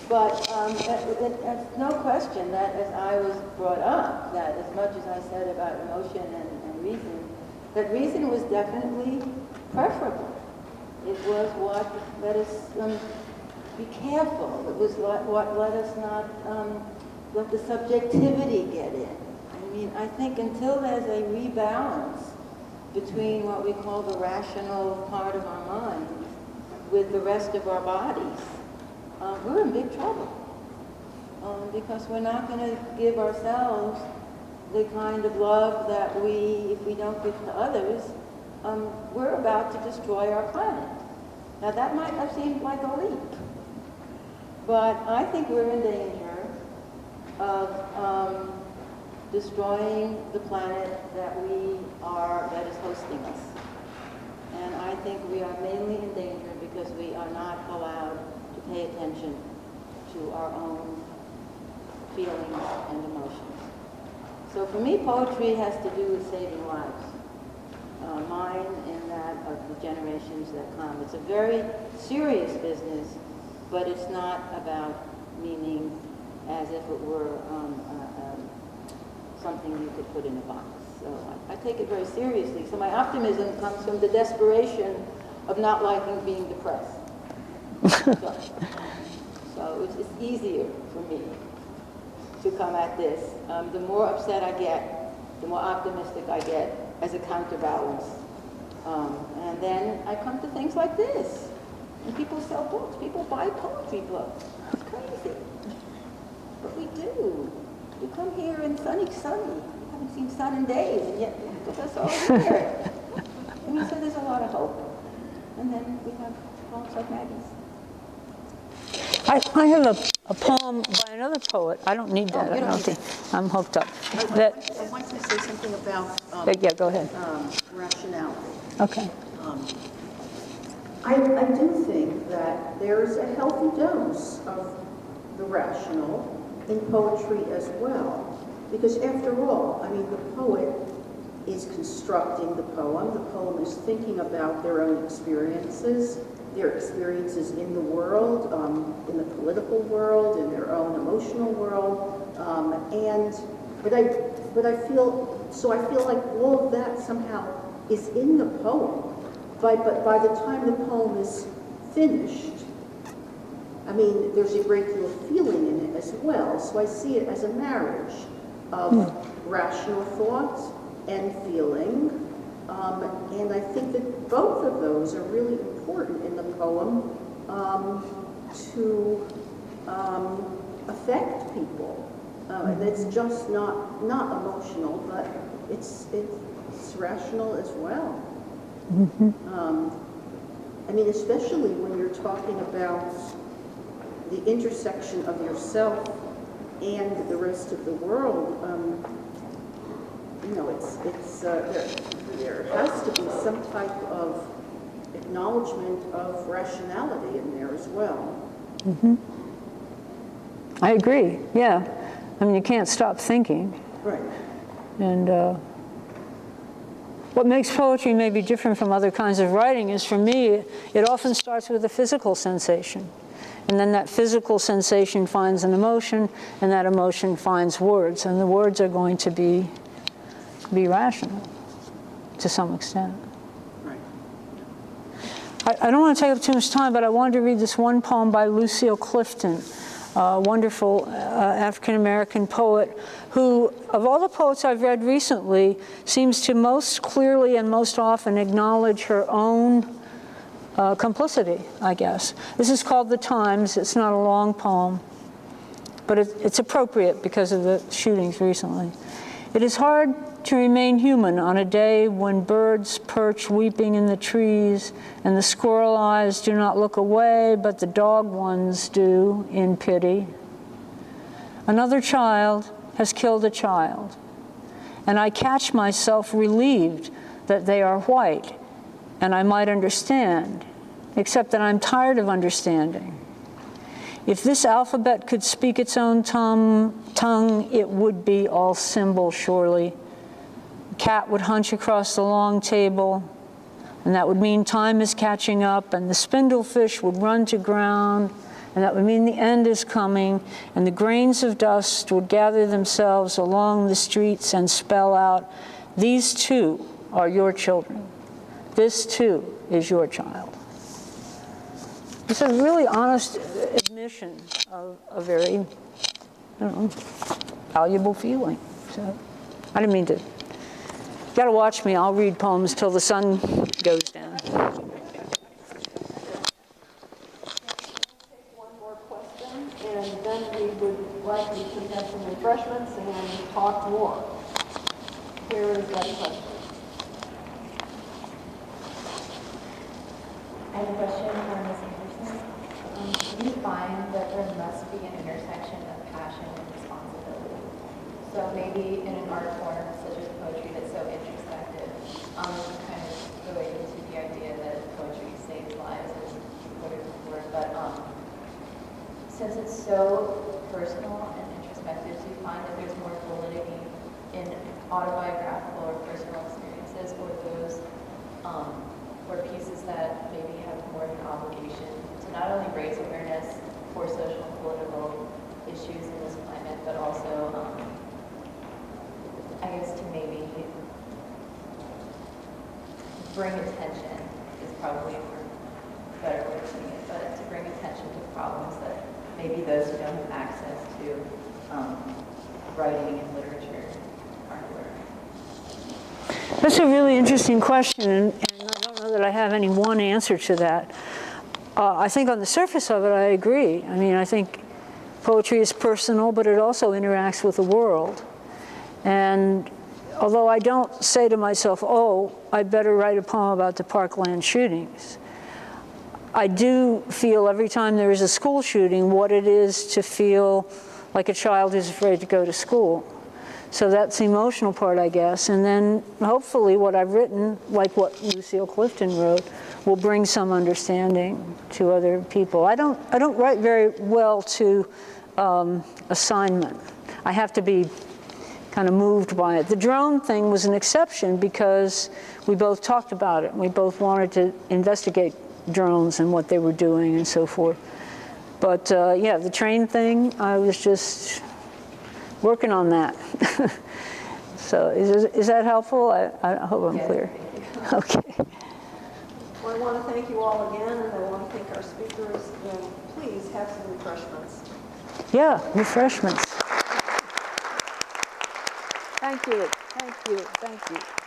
But it's no question that as I was brought up, that as much as I said about emotion and reason, that reason was definitely preferable. It was what let us be careful. It was what let us not let the subjectivity get in. I mean, I think until there's a rebalance between what we call the rational part of our mind with the rest of our bodies, we're in big trouble. Because we're not going to give ourselves the kind of love that if we don't give to others, we're about to destroy our planet. Now that might have seemed like a leap, but I think we're in danger of destroying the planet that is hosting us. And I think we are mainly in danger because we are not allowed to pay attention to our own feelings and emotions. So for me, poetry has to do with saving lives. Mine and that of the generations that come. It's a very serious business, but it's not about meaning as if it were something you could put in a box. So I take it very seriously. So my optimism comes from the desperation of not liking being depressed. So it's easier for me to come at this. The more upset I get, the more optimistic I get as a counterbalance. And then I come to things like this. And people sell books. People buy poetry books. It's crazy. But we do. You come here in sunny. You haven't seen sun in days, and yet look at us all here. I mean, so there's a lot of hope. And then we have poems like Maggie's. I have a poem by another poet. I don't need that. Oh, you don't need that. I'm hooked up. I want to say something about Yeah, go ahead. rationality. Okay. I do think that there's a healthy dose of the rational in poetry as well. Because after all, I mean, the poet is constructing the poem is thinking about their own experiences in the world, in the political world, in their own emotional world, but I feel like all of that somehow is in the poem. But by the time the poem is finished, I mean, there's a great deal of feeling in it as well. So I see it as a marriage of rational thought and feeling. And I think that both of those are really important in the poem to affect people. And it's just not emotional, but it's rational as well. Mm-hmm. I mean, especially when you're talking about the intersection of yourself and the rest of the world, there has to be some type of acknowledgement of rationality in there as well. Mm-hmm. I agree, yeah. I mean, you can't stop thinking. Right. And what makes poetry maybe different from other kinds of writing is, for me, it often starts with a physical sensation. And then that physical sensation finds an emotion, and that emotion finds words. And the words are going to be rational to some extent. Right. I don't want to take up too much time, but I wanted to read this one poem by Lucille Clifton, a wonderful African-American poet who, of all the poets I've read recently, seems to most clearly and most often acknowledge her own complicity, I guess. This is called The Times. It's not a long poem, but it's appropriate because of the shootings recently. It is hard to remain human on a day when birds perch weeping in the trees and the squirrel eyes do not look away, but the dog ones do in pity. Another child has killed a child, and I catch myself relieved that they are white, and I might understand, except that I'm tired of understanding. If this alphabet could speak its own tongue, it would be all symbol, surely. The cat would hunch across the long table, and that would mean time is catching up, and the spindlefish would run to ground, and that would mean the end is coming, and the grains of dust would gather themselves along the streets and spell out, these too are your children. This too is your child. It's a really honest admission of a very, valuable feeling. So, I didn't mean to. You gotta watch me. I'll read poems till the sun goes down. One more question, and then we would like you to have some refreshments and talk more. Here is that question. I have a question for Ms. Anderson. Do you find that there must be an intersection of passion and responsibility? So maybe in an art form such as poetry that's so introspective, kind of related to the idea that poetry saves lives, as you quoted before, but since it's so personal and introspective, do you find that there's more validity in autobiographical or personal experiences, or those or pieces that maybe have more of an obligation to not only raise awareness for social and political issues in this climate, but also, I guess, to maybe bring attention is probably a better way of putting it, but to bring attention to problems that maybe those who don't have access to writing and literature aren't aware of. That's a really interesting question, and I don't know that I have any one answer to that. I think on the surface of it, I agree. I mean, I think poetry is personal, but it also interacts with the world. And although I don't say to myself, oh, I better write a poem about the Parkland shootings, I do feel every time there is a school shooting what it is to feel like a child who's afraid to go to school. So that's the emotional part, I guess. And then hopefully what I've written, like what Lucille Clifton wrote, will bring some understanding to other people. I don't write very well to assignment. I have to be kind of moved by it. The drone thing was an exception because we both talked about it. We both wanted to investigate drones and what they were doing and so forth. But yeah, the train thing, I was just working on that. So is that helpful? I hope I'm clear. Okay. Well, I want to thank you all again, and I want to thank our speakers, and please have some refreshments. Yeah, refreshments. Thank you, thank you, thank you.